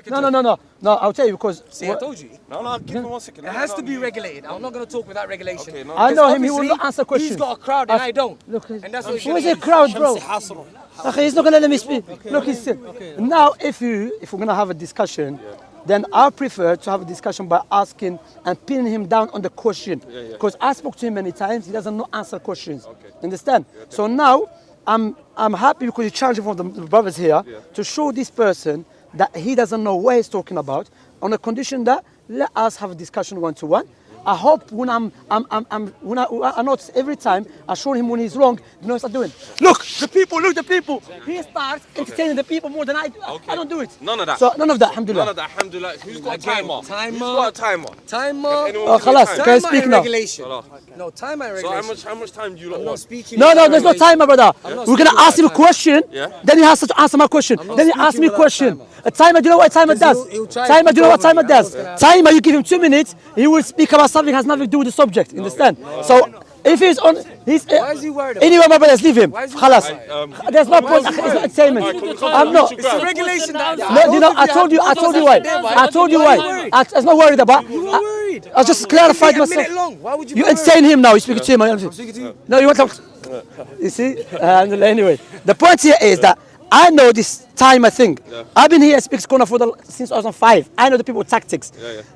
No. I'll tell you because. See, I told you. No, give me 1 second. It has to be regulated. I'm not going to talk without regulation. Okay, no. I know him. He will not answer questions. He's got a crowd and I don't. Look, and that's what who is a crowd, bro? Okay, he's not gonna let me speak. Look, he's still. Now, if we're gonna have a discussion, then I prefer to have a discussion by asking and pinning him down on the question. Because I spoke to him many times. He doesn't know answer questions. Understand? So now, I'm happy because you challenge from the brothers here to show this person that he doesn't know what he's talking about, on the condition that let us have a discussion one-to-one. I hope when I notice every time I show him when he's wrong, you know what I'm doing? Look the people. He starts entertaining the people more than I do. I don't do it. None of that. So none of that, alhamdulillah. None of that, alhamdulillah. Who's got a timer? Who's got a timer? Oh, khalas, can I speak now? Regulation. No, timer and regulation. So how much time do you lot I'm want? not speaking. No, there's no timer, brother. We're gonna ask him a question, then he has to answer my question. Then he asks me a question. A timer, do you know what a timer does? Timer, do you know what timer does? Timer, you give him 2 minutes, he will speak about something that has nothing to do with the subject. Understand? So if he's on, he's. Why is he worried about anyway, my brothers, leave him. Khalas. There's no point. It's not entertainment. I'm not. It's a regulation. No, you know, I told you why. I told you why. I was not worried about. I just clarified myself. Why would You entertain him now. You're speaking to him. I'm speaking to you. No, you want to. You see? Anyway, the point here is that I know this timer thing. I've been here at Speaks Corner since 2005. I know the people tactics.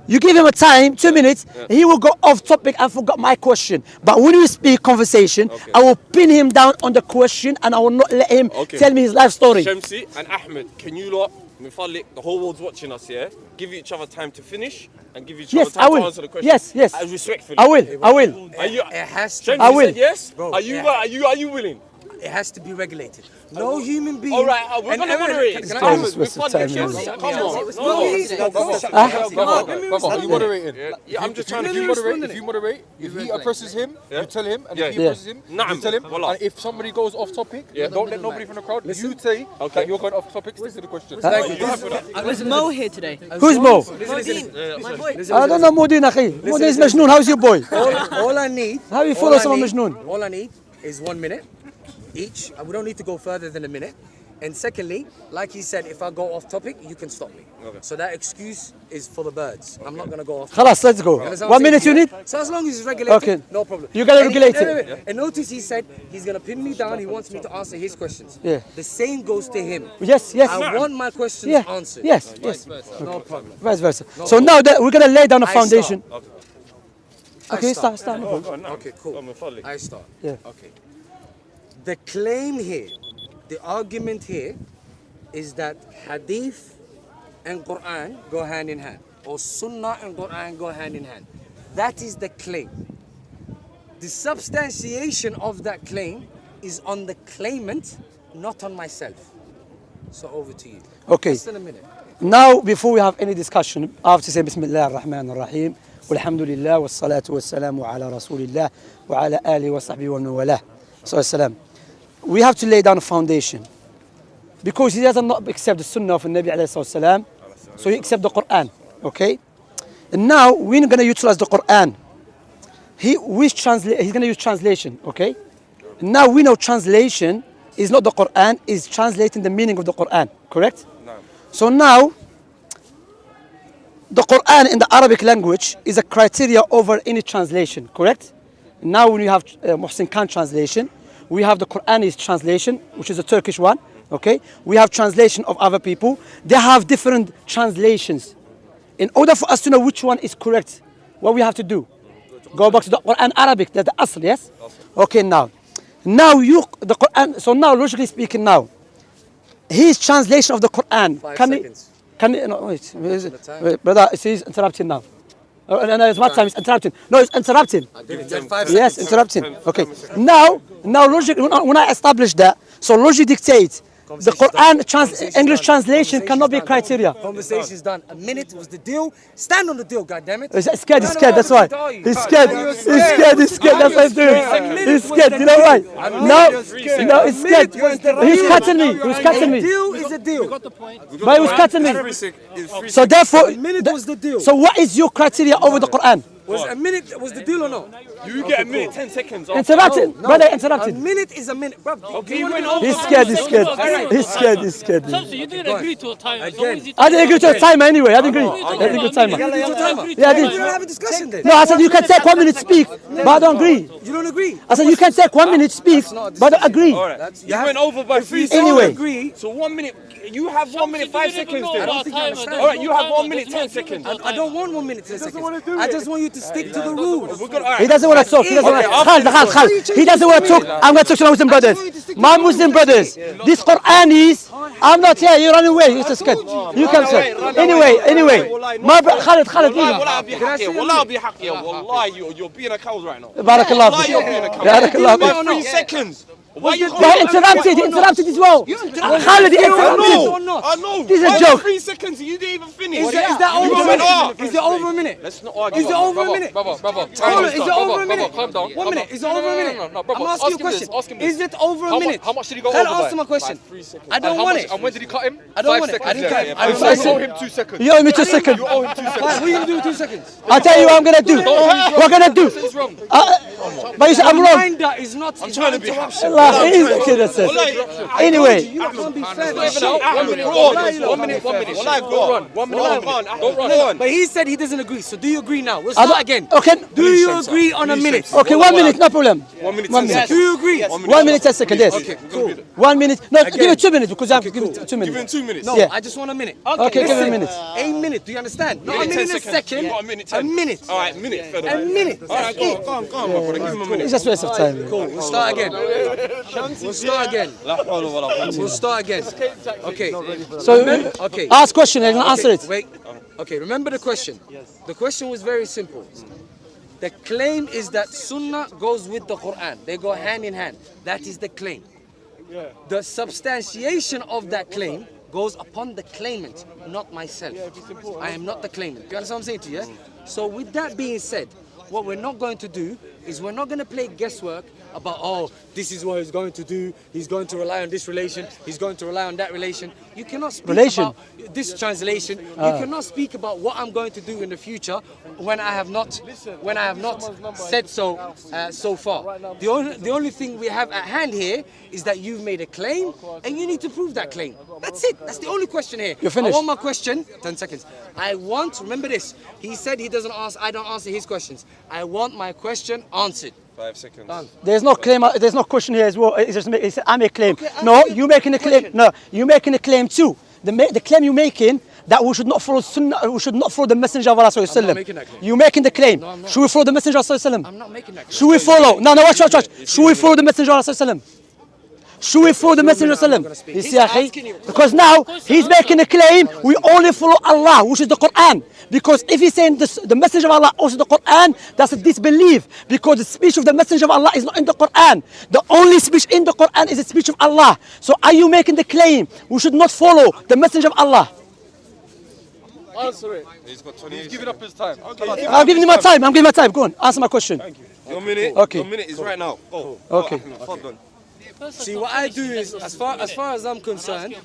You give him a time, 2 minutes, he will go off topic and forgot my question. But when we speak conversation, I will pin him down on the question and I will not let him tell me his life story. Shamsi and Ahmed, can you lot, Mufalik, the whole world's watching us here, give each other time to finish and give each other time to answer the question? Yes. Respectfully. I will. Are you? It has to. Shamsi, I will. said yes? Bro, are you willing? It has to be regulated. No human being. All right, we're going to moderate it. Come on. Are you moderating? Yeah, I'm just trying to If you moderate, if he oppresses him, you tell him, and if he oppresses him, you tell him. And if somebody goes off topic, don't let nobody from the crowd. You say that you're going off topic, stick to the question. Was Mo here today? Who's Mo? I don't know Modin, akhi. Modin is Majnoon. How's your boy? All I need. How you follow someone Majnoon? All I need is 1 minute each. We don't need to go further than a minute. And secondly, like he said, if I go off topic, you can stop me. So that excuse is for the birds. I'm not going to go off topic. Khalas, let's go. 1 minute you need? So as long as it's regulated, no problem. You gotta regulate it. And notice he said he's going to pin me down. He wants me to answer his questions. Yeah. The same goes to him. Yes. I want my questions answered. Yes. No problem. Vice versa. So now that we're gonna lay down a foundation. Okay, start. No problem. Okay, cool. I start. Yeah. Okay. The claim here, the argument here, is that Hadith and Quran go hand in hand, or Sunnah and Quran go hand in hand. That is the claim. The substantiation of that claim is on the claimant, not on myself. So over to you. Okay. Less than a minute. Now, before we have any discussion, I have to say Bismillah ar-Rahman ar-Rahim. Walhamdulillah, wassalatu wassalamu ala Rasulillah, wa ala alihi wa sahbihi wa mawalah. So, we have to lay down a foundation. Because he doesn't not accept the Sunnah of the Nabi alayhi salam, so he accepts the Quran. Okay? And now, we're going to utilize the Quran. He's going to use translation. Okay? And now we know translation is not the Quran, is translating the meaning of the Quran. Correct? No. So now, the Quran in the Arabic language is a criteria over any translation, correct? Now when you have Muhsin Khan translation, we have the Quranic translation, which is a Turkish one, okay? We have translation of other people. They have different translations. In order for us to know which one is correct, what we have to do? Go back to the Quran Arabic, that's the Asl, yes? Okay, now the Quran, so now logically speaking now, his translation of the Quran, 5 seconds. No, wait, brother, he's interrupting now. No, it's what time? It's interrupting. No, it's interrupting. Yes, interrupting. Okay. Now, logic. When I establish that, so logic dictates the Quran English translation cannot be a criteria. Conversation's done. A minute was the deal. Stand on the deal, goddammit. He's scared. That's why. He's scared. That's why he's doing. He's scared. You know why? No, he's scared. He's cutting me. A deal is a deal. But he was cutting me. So therefore, a minute was the deal. So what is your criteria over the Quran? Was a minute was the deal or no? You get a minute, 10 seconds. Interrupted, brother, interrupted. A minute is a minute, bro. He's scared, he's scared. He's scared, he's scared. Shamsi, you didn't agree to a timer. Again. I didn't agree to a timer anyway. I didn't agree. I didn't agree to a timer. Yeah, Yeah, I we did. don't have a discussion then. No, I said you can take 1 minute speak, but I don't agree. You don't agree? I said you can take 1 minute speak, but I don't agree. Alright, you went over by 3 seconds. Anyway. Agree. So 1 minute, you have 1 minute, 5 seconds I then. don't think you understand. Alright, you have 1 minute, 10 seconds. I don't want 1 minute, 10 seconds. I just want you to stick to the rules. He doesn't want to talk. He doesn't want to talk. He doesn't want to talk. I'm going to talk to my Muslim brothers. My Muslim brothers. This Quran is. I'm not here. You run away. You're scared. You come, sir. Anyway. My Khalid, leave him. Wallahi, you're being a coward right now. Barakallah. Barakallah. By 3 seconds. Why you He interrupted as well. Khalid, he interrupted. I know. This is a Why joke. 3 seconds and you didn't even finish. Is that over a minute? Is it over a minute? Let's not argue. Is it over a minute? Brother. Is it over a minute? Calm down. 1 minute. Is it over a minute? No, brother. I'm asking you a question. Ask him this. Is it over a minute? How much did he go Can over I ask by? him a question? 3 seconds. I don't want it. And when did he cut him? I don't 5 want it. I seconds. didn't cut him. You owe him 2 seconds. You owe me 2 seconds. You owe him 2 seconds. What are you going to do in 2 seconds? I'll tell you what I'm going to do. We're going to do. He's wrong. But you said I'm wrong. Reminder is not. I'm trying to be interruption. Allah, he's the kid that says. You Anyway. can't be fair. 1 minute. Wallahi, go on. 1 minute. Go on. But he said he doesn't agree. So do you agree now? We'll start again. Okay. Do you agree on a minute? Okay, 1 minute, no problem. 1 minute, 1 10 minute. Do you agree? 1 minute, 10 seconds, yes. Okay, cool. 1 minute. No, give it 2 minutes because I have to give it 2 Give him minutes. 2 minutes. No, Yeah. I just want a minute. Okay, give him a listen. minute. A minute. Do you understand? Not a Minute, minute 10 and a seconds. second. You got a minute, A 10. minute. Alright, minute. A minute. Alright, go on, my brother. Give him a minute. It's just a waste of time. Cool. We'll start again. We'll start again. We'll start again. Okay. So, Okay. ask question and answer it. Wait. Okay. Remember the question. The question was very simple. The claim is that Sunnah goes with the Quran. They go hand in hand. That is the claim. The substantiation of that claim goes upon the claimant, not myself. I am not the claimant. You understand what I'm saying to you? Yeah? So with that being said, what we're not going to do is we're not going to play guesswork about, oh, this is what he's going to do. He's going to rely on this relation. He's going to rely on that relation. You cannot speak about this translation. You cannot speak about what I'm going to do in the future when I have not said so so far. The only thing we have at hand here is that you've made a claim and you need to prove that claim. That's it. That's the only question here. You're finished. I want my question. 10 seconds. Remember this. He said he doesn't ask. I don't answer his questions. I want my question answered. 5 seconds. There's no claim. There's no question here as well. It's just I make a claim. No, you making a claim. No, you making a claim too. The claim you're making that we should not follow Sunnah, we should not follow the Messenger of Allah sallallahu alaihi wasallam. making that claim. You making the claim. No, I'm not. Should we follow the Messenger of Allah sallallahu alaihi wasallam? I'm not making that claim. Should we follow? No, watch. Should we follow the Messenger of Allah sallallahu alaihi wasallam? Should we follow the Messenger of Allah? You see, akhi? Because now he's making a claim we only follow Allah, which is the Quran. Because if he's saying this, the Messenger of Allah also the Quran, that's a disbelief. Because the speech of the Messenger of Allah is not in the Quran. The only speech in the Quran is the speech of Allah. So are you making the claim we should not follow the Messenger of Allah? Answer it. He's got 20 He's giving up his time. I'm giving you my time. Go on, answer my question. Your minute. Okay. Your minute is right now. Go. Okay. See, what I do is, as far as I'm concerned,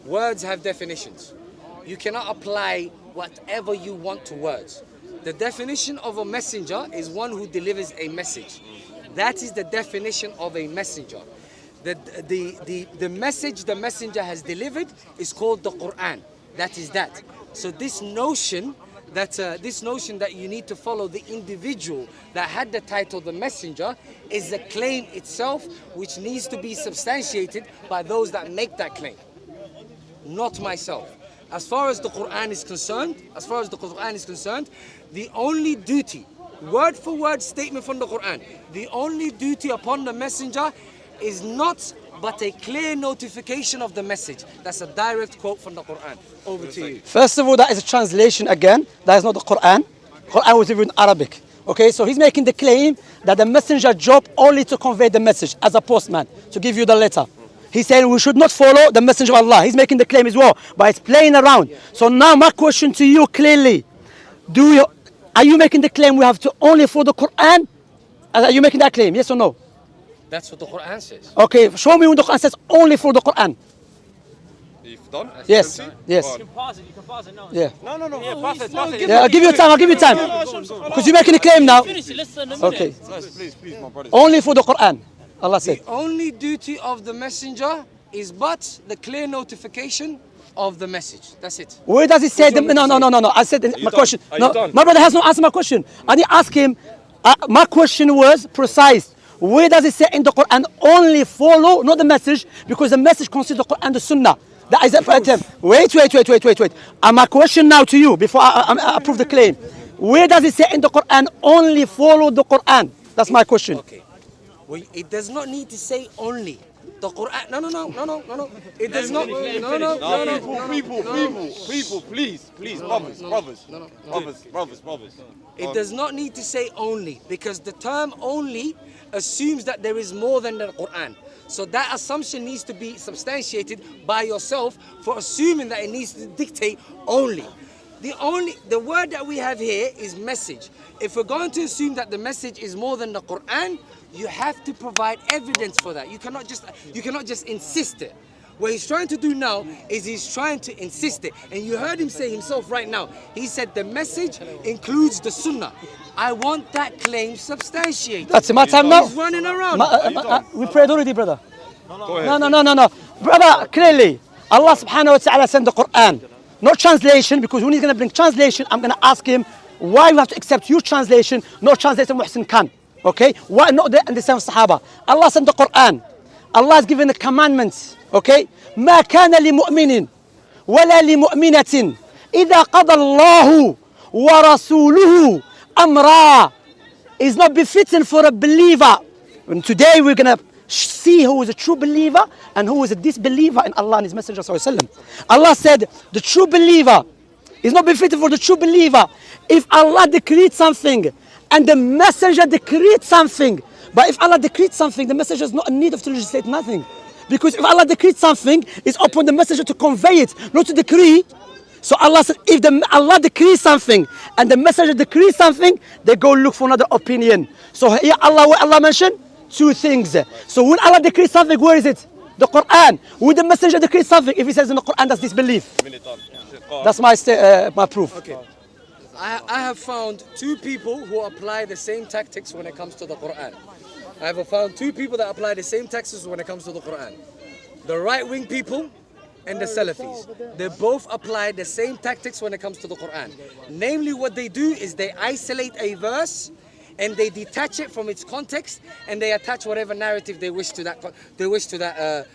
words have definitions. You cannot apply whatever you want to words. The definition of a messenger is one who delivers a message. That is the definition of a messenger. The message the messenger has delivered is called the Quran. That is that. So this notion that you need to follow the individual that had the title the messenger is a claim itself which needs to be substantiated by those that make that claim, not myself. As far as the Quran is concerned, the only duty, word for word statement from the Quran, the only duty upon the messenger is not but a clear notification of the message. That's a direct quote from the Quran. Over to you. First of all, that is a translation again. That is not the Quran. Quran was even in Arabic. Okay, so he's making the claim that the messenger job only to convey the message as a postman, to give you the letter. He's saying we should not follow the messenger of Allah. He's making the claim as well, but it's playing around. So now my question to you clearly, are you making the claim we have to only follow the Quran? Are you making that claim, yes or no? That's what the Quran says. Okay, show me when the Quran says only for the Quran. You've done? Yes, yes. Go on. You can pause it now. Yeah. No. Yeah, pass it. Yeah, I'll give you time. Because you're making a claim now. Finish it. Listen a minute. Okay. Please, my brothers. Only for the Quran. Allah said. The only duty of the messenger is but the clear notification of the message. That's it. Where does it say? No. I said my question. No, done? my brother has not answered my question. I need to ask him. My question was precise. Where does it say in the Quran only follow, not the message, because the message consists the Quran, the Sunnah. That is a attempt. Wait. My question now to you before I approve the claim. Where does it say in the Quran only follow the Quran? That's my question. Okay. Well, it does not need to say only. The Quran. No. It does not. No. People, please, brothers. It does not need to say only, because the term only assumes that there is more than the Quran. So that assumption needs to be substantiated by yourself for assuming that it needs to dictate only. The word that we have here is message. If we're going to assume that the message is more than the Quran, you have to provide evidence for that. You cannot just insist it. What he's trying to do now is he's trying to insist it. And you heard him say himself right now. He said the message includes the Sunnah. I want that claim substantiated. That's my time now. He's running around. We prayed already, brother. Go ahead. No. Brother, clearly, Allah subhanahu wa ta'ala sent the Quran. No translation, because when he's going to bring translation, I'm going to ask him why you have to accept your translation, no translation Muhsin Khan. Okay? Why not the same Sahaba? Allah sent the Quran. Allah has given the commandments. Okay? ما كان لمؤمن ولا لمؤمنة إذا قضى الله ورسوله أمرا. It's not befitting for a believer. And today we're going to see who is a true believer and who is a disbeliever in Allah and His Messenger ﷺ. Allah said the true believer is not befitting for the true believer if Allah decreed something and the messenger decreed something. But if Allah decreed something, the messenger is not in need of to legislate nothing. Because if Allah decreed something, it's upon the messenger to convey it, not to decree. So Allah said, if Allah decrees something and the messenger decrees something, they go look for another opinion. So here Allah mentioned two things. So when Allah decrees something, where is it? The Quran. When the messenger decrees something, if he says in the Quran, that's disbelief. That's my proof. Okay. I have found two people who apply the same tactics when it comes to the Quran. I have found two people that apply the same tactics when it comes to the Quran. The right-wing people and the Salafis. They both apply the same tactics when it comes to the Quran. Namely, what they do is they isolate a verse and they detach it from its context and they attach whatever narrative they wish to that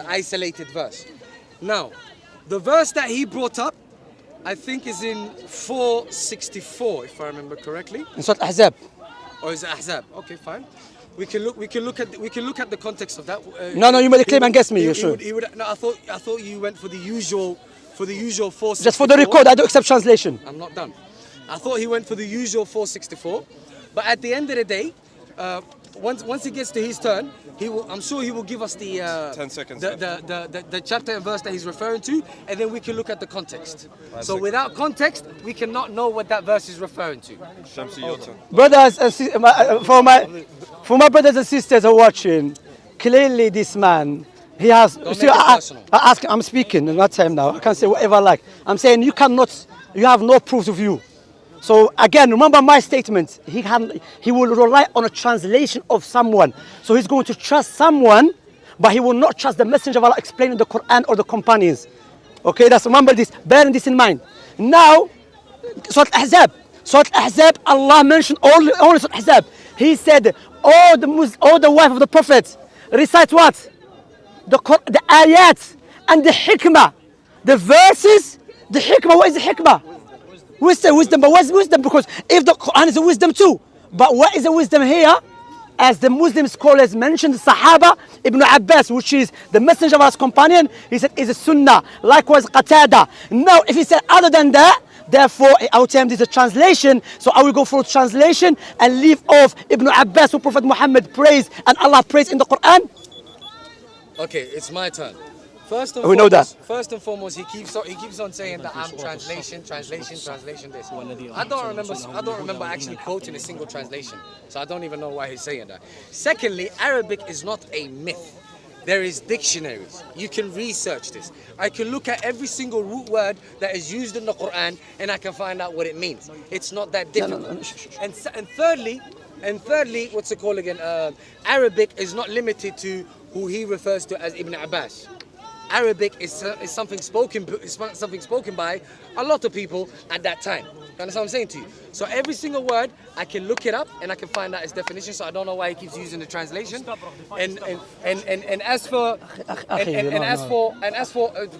isolated verse. Now, the verse that he brought up, I think, is in 464, if I remember correctly. In Surah Ahzab. Or is it Ahzab? Okay, fine. We can look at the context of that. No, you made a claim and guess me. You're sure? No, I thought you went for the usual 464. Just for the record, I don't accept translation. I'm not done. I thought he went for the usual 464, but at the end of the day, once he gets to his turn, I'm sure he will give us the 10 seconds. The chapter and verse that he's referring to, and then we can look at the context. So without context, we cannot know what that verse is referring to. Shamsi, your turn. Brothers, for my brothers and sisters who are watching, clearly this man, he has. I'm speaking, it's not time now. I can say whatever I like. I'm saying you have no proofs of you. So again, remember my statement. He will rely on a translation of someone. So he's going to trust someone, but he will not trust the Messenger of Allah explaining the Quran or the companions. Okay, remember this. Bearing this in mind. Now, Surah Ahzab, Allah mentioned only Surah Ahzab. He said, all the wife of the Prophet recite what? The ayat and the hikmah, the verses, the hikmah. What is the hikmah? Wisdom, but what's wisdom? Because if the Quran is a wisdom too, but what is the wisdom here? As the Muslim scholars mentioned, the Sahaba, Ibn Abbas, which is the Messenger of Allah's companion, he said is a Sunnah. Likewise, Qatada. Now, if he said other than that, therefore, I would tell him this is a translation. So I will go for a translation and leave off Ibn Abbas, who Prophet Muhammad praised and Allah praised in the Quran. Okay, it's my turn. First and foremost, he keeps on saying that I'm translation this. I don't remember actually quoting a single translation, so I don't even know why he's saying that. Secondly, Arabic is not a myth. There is dictionaries. You can research this. I can look at every single root word that is used in the Quran and I can find out what it means. It's not that difficult. And thirdly, what's it called again? Arabic is not limited to who he refers to as Ibn Abbas. Arabic is something spoken by a lot of people at that time. You understand what I'm saying to you? So every single word, I can look it up and I can find out its definition. So I don't know why he keeps using the translation. And as for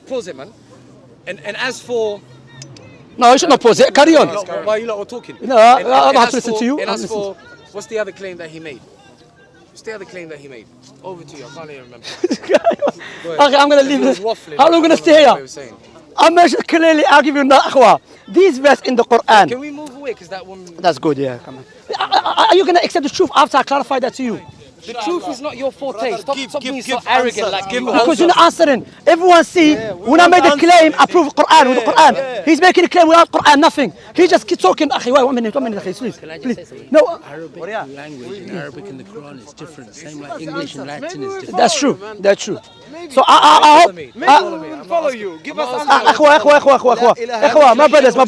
pause it, man. And as for no, you should not pause it. Carry on. While you lot were talking. No, I have to listen to you. And as for what's the other claim that he made? What's the other claim that he made? Over to you. I can't even remember. Okay, I'm gonna leave this. How long are we gonna stay here? I'm just clearly arguing that this verse in the Quran. Can we move away? Because that one. That's good, yeah. Come on. Are you gonna accept the truth after I clarify that to you? The truth is not your forte. Stop being so arrogant. Like, because you're not answering. Everyone see, when I made the claim, I prove Quran with the Quran. He's making a claim without Quran, nothing. He just keeps talking. Wait, 1 minute, please. Can I just say something? No. Arabic language in Arabic and the Quran is different. Same like English and Latin is different. That's true. That's true. So I hope. Follow you. Give us my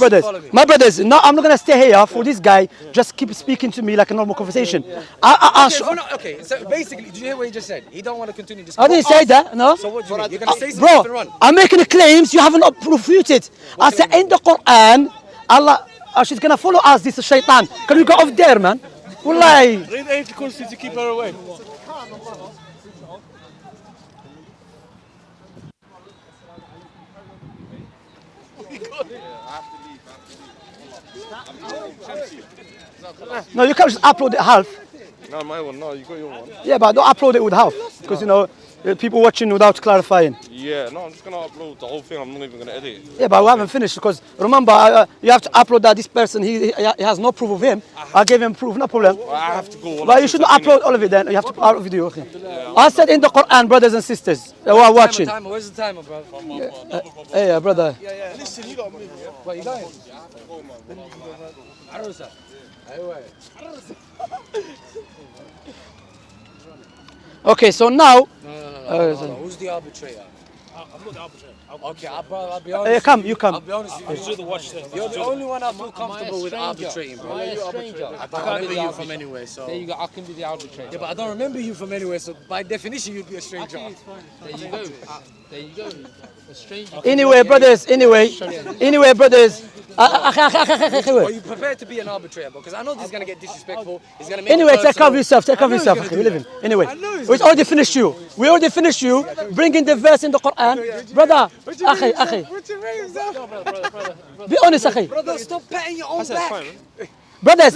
brothers. No, I'm not gonna stay here for this guy. Just keep speaking to me like a normal conversation. Okay, so basically, did you hear what he just said? He don't want to continue this. I didn't say that. No. So what do you mean? You're gonna say something and run? I'm making claims you haven't refuted. I said in the Quran, Allah, she's gonna follow us. This is shaitan. Can you go off there, man? Wallahi. Read 80 kursi to keep her away. No, you can't just upload it half. No, my one. No, you got your one. Yeah, but don't upload it with half, because you know people watching without clarifying. Yeah, no, I'm just gonna upload the whole thing. I'm not even gonna edit it. Yeah, but we haven't finished, because remember you have to upload that this person he has no proof of him. I gave him proof, no problem. I have to go. But you shouldn't upload all of it. Then you have to upload video. Okay. I said in the Quran, brothers and sisters who are watching. Where's the timer, bro? Hey, brother. Yeah. Listen, you gotta move. Where you going? Okay, so now. No. Who's the arbitrator? I'm not the arbitrator. Okay, I'll be honest. Come, you come. I'll be honest with you. Do the watch thing. You're the only one I feel comfortable with arbitrating, bro. Am I a stranger? I don't remember you from anywhere, so. There you go. I can be the arbitrator. Yeah, but I don't remember you from anywhere, so by definition you'd be a stranger. There you go. There you go. A stranger. Anyway, brothers. Anyway, brothers. Are you prepared to be an arbitrator? Because I know this is gonna get disrespectful. It's gonna make. Anyway, take care of yourself. Take care of yourself. Okay, we live in. Anyway, we already finished you. We already finished you. Bringing the verse in the Quran, brother. Akhi. Be honest, akhi. Brother, stop patting your own back. Brothers,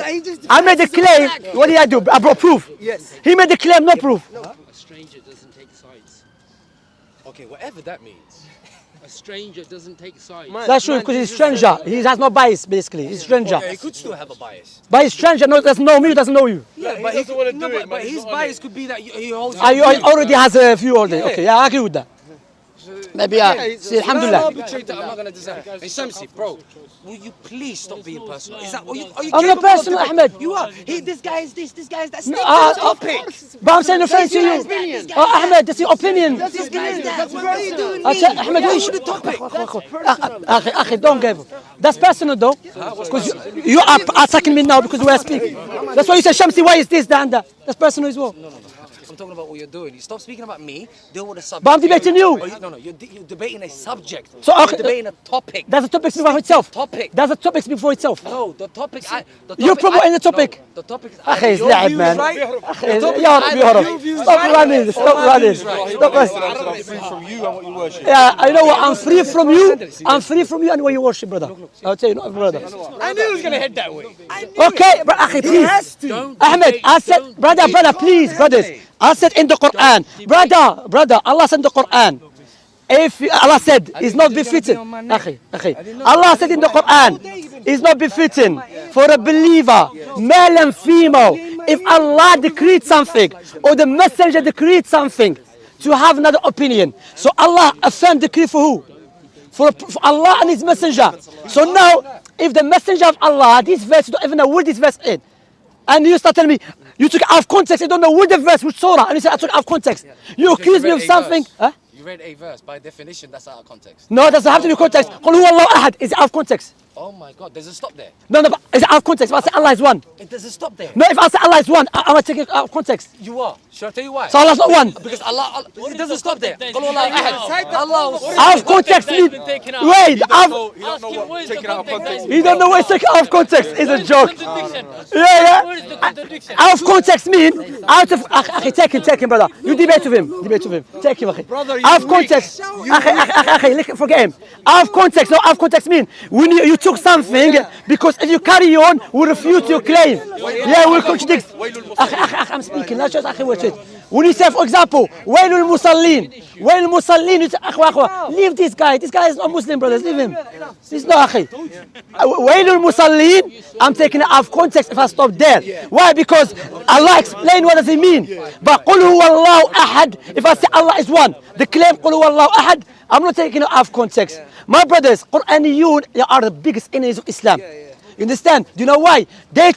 I made the claim. What did I do? I brought proof. Yes. He made the claim, no proof. A stranger doesn't take sides. Okay, whatever that means. A stranger doesn't take sides. That's true, because he's a stranger. He has no bias, basically. He's a stranger. Yeah, he could still have a bias. But he's stranger, doesn't know me, doesn't know you. Yeah, but he doesn't want to do it. But his bias could be that he holds. He already has a few already. Okay, yeah, I agree with that. Maybe see, alhamdulillah. I'm not gonna design. And Shamsi, bro, will you please stop being personal? Is that are you I'm not personal, Ahmed. You are. This guy is this. This guy is that. Stick No, to the topic. But I'm saying referring to you. Ahmed, that's your opinion. This guy is that. What are you doing? Ahmed, Get to the topic. Akhi, don't give. That's personal though. Because you are attacking me now because we are speaking. That's why you said, Shamsi, why is this, that, and that? That's personal as well. No. I'm talking about what you're doing. You stop speaking about me. Deal with a subject. But I'm debating you. No, you're debating a subject. So, okay, you're debating a topic. That's a topic speak for itself. Topic. That's a topic speak for itself. No, the topic. You're promoting the topic. No, the topic is. Akhi, it's la'ab, man. Stop running. From you and what you worship. Yeah, I know what. I'm free from you. I'm free from you and what you worship, brother. I'll tell you, no, brother. I knew he was gonna head that way. Okay, but Akhi, please. Ahmed, I said, brother, please, brothers. I said in the Quran, brother, Allah said in the Quran, if Allah said it's not befitting, Allah said in the Quran, it's not befitting for a believer, male and female, if Allah decreed something or the messenger decreed something, to have another opinion. So Allah affirmed decree for who? For Allah and His messenger. So now, if the messenger of Allah, this verse, you don't even know where this verse is, and you start telling me, You took it out of context. You don't know which verse, which surah, and you say I took it out of context. You accuse me of something. Huh? You read a verse. By definition, that's out of context. No, it doesn't have to be context. قل هو الله أحد is out of context. Oh my God, there's a stop there. No, but is it out of context? If I say Allah is one. It doesn't stop there. No, if I say Allah is one, I'm going to take it out of context. You are. Should I tell you why? So Allah's not one. Because Allah it doesn't stop there. Allah. Out of context means, wait, You don't know what taking out of context. you don't know what taken out of context is a joke. Yeah. Out of context means, out of, take him, brother. You debate with him. Take him, out of context. Forget him. Out of context, no, out of context means, when you took something, because if you carry on, we refute your claim. Yeah, we'll contradict. I'm speaking, let's just, when you say, for example, Wailul Musallin, you say, leave this guy is not Muslim, brothers, leave him. He's not Akhi. Wailul Musallin, I'm taking it out of context if I stop there. Why? Because Allah explained what does it mean. But قُلْ هُوَ اللَّهُ أَحَدٌ, if I say Allah is one, the claim قُلْ هُوَ اللَّهُ أَحَدٌ, I'm not taking it out of context. My brothers, Quraniyun, they are the biggest enemies of Islam. You understand? Do you know why? They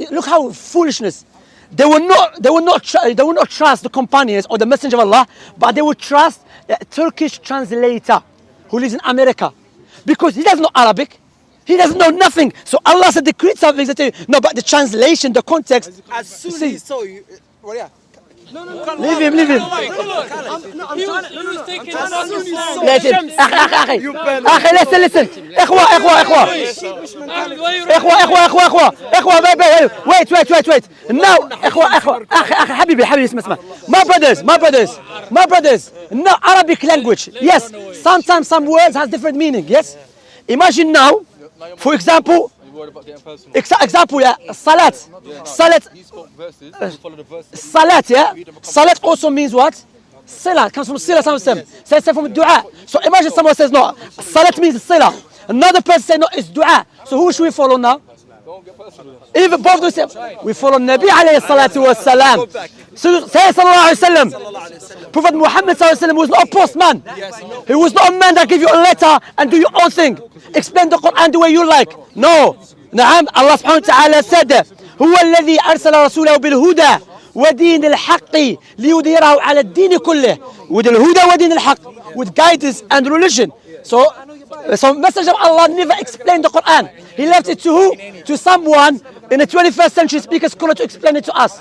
look how foolishness. They will not trust the companions or the messenger of Allah, but they will trust a Turkish translator who lives in America, because he doesn't know Arabic. He doesn't know nothing. So Allah said decreed something. No, but the translation, the context. As soon as he saw you, well, yeah. Leave him. He was taking Let him. أخي, listen. إخوة. Wait. Now, إخوة. أخي, حبيبي, اسمع. My brothers. Now, Arabic language. Yes, sometimes some words has different meaning. Yes. Imagine now, for example, Salat. You spoke verses, you follow the verses. Salat, yeah? Salat also means what? Sila, comes from Sila, some say from Dua. So imagine someone says no, Salat means Sila. Another person says no, it's Dua. So who should we follow now? Even both of them say, we follow Nabi alayhi salatu wa salam. So say sallallahu alayhi wa sallam. Prophet Muhammad sallallahu alayhi wa sallam was not a postman. He was not a man that give you a letter and do your own thing. Explain the Quran the way you like. No. نعم, Allah subhanahu wa ta'ala said, هو الذي أرسل رسوله بالهدى ودين الحق ليظهره على الدين كله. With الهدى ودين الحق, with guidance and religion. So Messenger of Allah never explained the Quran. He left it to who? To someone in the 21st century speaker scholar to explain it to us.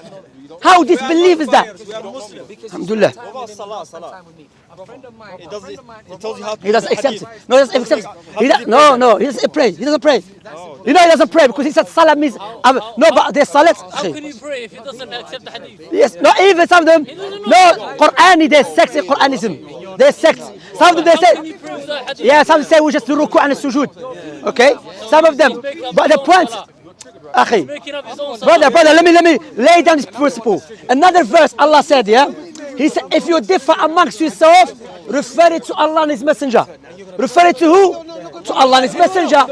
How disbelief is that? Alhamdulillah. He tells you how to He doesn't accept it. No, he doesn't accept it. He doesn't pray. He doesn't pray. You know he doesn't pray because he said salah means no, but there's salat. How can you pray if he doesn't accept the hadith? Yes, not even some of them. No, Qur'ani, there's sects in Quranism. There's sects. Some of them they say, yeah, some say we just do ruku and sujood. Okay, some of them. But the point, Akhi, brother, let me lay down this principle. Another verse, Allah said, yeah. He said, if you differ amongst yourself, refer it to Allah and His Messenger. Refer it to who? To Allah and His Messenger.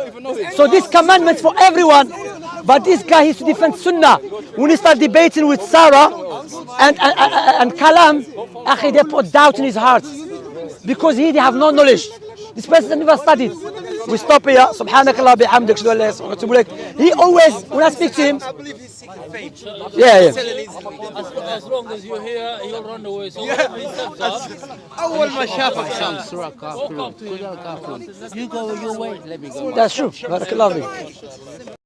So this commandment for everyone. But this guy used to defend Sunnah. When he started debating with Sarah and Kalam, Akhi, they put doubt in his heart. Because they have no knowledge. This person never studied. We stop here. Subhanakallah bihamdik. He always, when I speak to him, yeah. As long as you're here, he'll run away. So أول ما شافك Shams, you go your way, let me go. that's true. Barakallah.